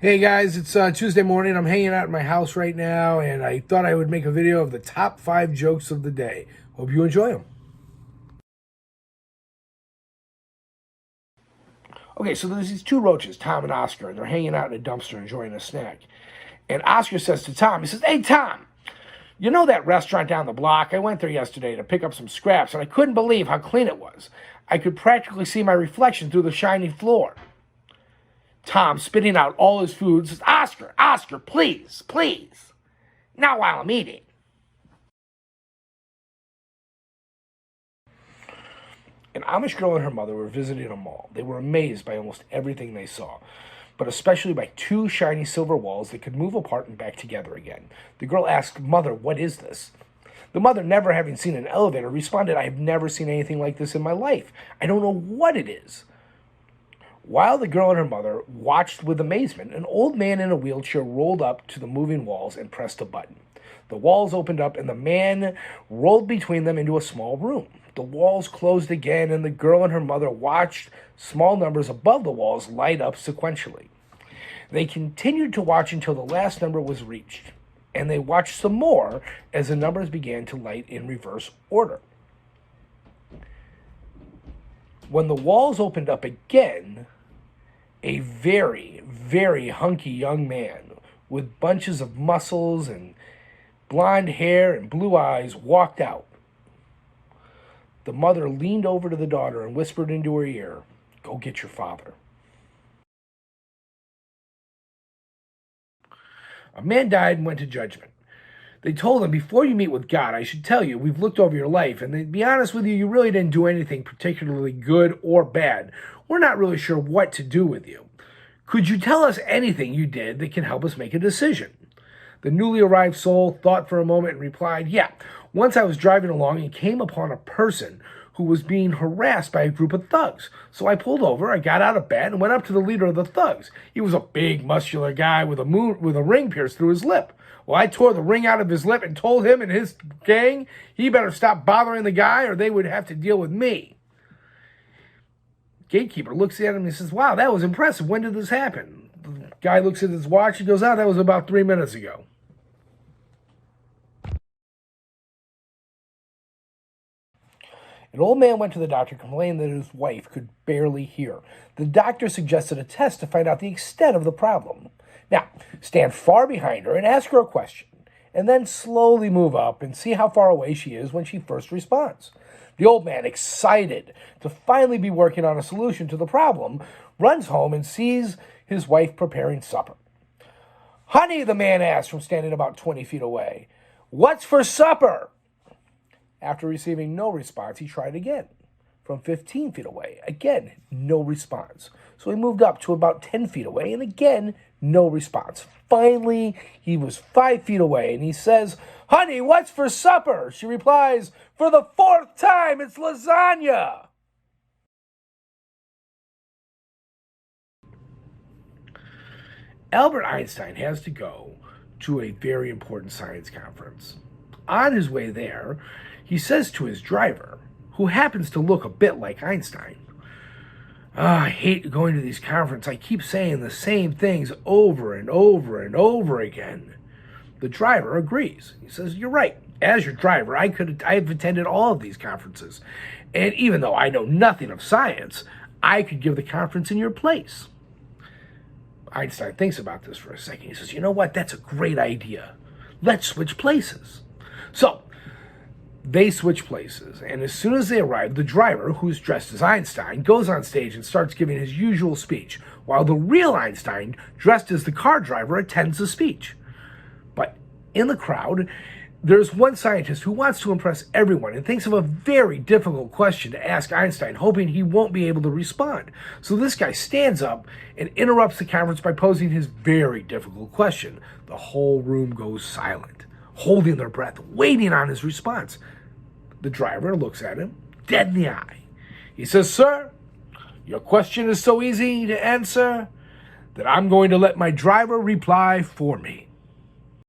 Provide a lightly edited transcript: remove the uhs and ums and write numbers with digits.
Hey guys, it's Tuesday morning. I'm hanging out at my house right now, and I thought I would make a video of the top 5 jokes of the day. Hope you enjoy them. Okay, so there's these two roaches, Tom and Oscar, and they're hanging out in a dumpster enjoying a snack. And Oscar says to Tom, he says, "Hey Tom, you know that restaurant down the block? I went there yesterday to pick up some scraps, and I couldn't believe how clean it was. I could practically see my reflection through the shiny floor." Tom, spitting out all his food, says, Oscar, please, please. Not while I'm eating." An Amish girl and her mother were visiting a mall. They were amazed by almost everything they saw, but especially by two shiny silver walls that could move apart and back together again. The girl asked, "Mother, what is this?" The mother, never having seen an elevator, responded, "I have never seen anything like this in my life. I don't know what it is." While the girl and her mother watched with amazement, an old man in a wheelchair rolled up to the moving walls and pressed a button. The walls opened up and the man rolled between them into a small room. The walls closed again and the girl and her mother watched small numbers above the walls light up sequentially. They continued to watch until the last number was reached, and they watched some more as the numbers began to light in reverse order. When the walls opened up again, a very, very hunky young man with bunches of muscles and blonde hair and blue eyes walked out. The mother leaned over to the daughter and whispered into her ear, "Go get your father." A man died and went to judgment. They told him, "Before you meet with God, I should tell you, we've looked over your life, and to be honest with you, you really didn't do anything particularly good or bad. We're not really sure what to do with you. Could you tell us anything you did that can help us make a decision?" The newly arrived soul thought for a moment and replied, "Yeah, once I was driving along and came upon a person who was being harassed by a group of thugs. So I pulled over, I got out of bed, and went up to the leader of the thugs. He was a big, muscular guy with a ring pierced through his lip. Well, I tore the ring out of his lip and told him and his gang he better stop bothering the guy or they would have to deal with me." Gatekeeper looks at him and says, "Wow, that was impressive. When did this happen?" The guy looks at his watch. He goes, "Oh, that was about 3 minutes ago." An old man went to the doctor complaining that his wife could barely hear. The doctor suggested a test to find out the extent of the problem. Now, stand far behind her and ask her a question, and then slowly move up and see how far away she is when she first responds. The old man, excited to finally be working on a solution to the problem, runs home and sees his wife preparing supper. "Honey," the man asked from standing about 20 feet away, "what's for supper?" After receiving no response, he tried again from 15 feet away. Again, no response. So he moved up to about 10 feet away, and again, no response. Finally, he was 5 feet away, and he says, "Honey, what's for supper?" She replies, "For the 4th time, it's lasagna." Albert Einstein has to go to a very important science conference. On his way there, he says to his driver, who happens to look a bit like Einstein, "I hate going to these conferences. I keep saying the same things over and over and over again." The driver agrees. He says, "You're right. As your driver, I've attended all of these conferences. And even though I know nothing of science, I could give the conference in your place." Einstein thinks about this for a second. He says, "You know what? That's a great idea. Let's switch places." So they switch places, and as soon as they arrive, the driver, who's dressed as Einstein, goes on stage and starts giving his usual speech, while the real Einstein, dressed as the car driver, attends the speech. But in the crowd, there's one scientist who wants to impress everyone and thinks of a very difficult question to ask Einstein, hoping he won't be able to respond. So this guy stands up and interrupts the conference by posing his very difficult question. The whole room goes silent, holding their breath, waiting on his response. The driver looks at him, dead in the eye. He says, "Sir, your question is so easy to answer that I'm going to let my driver reply for me."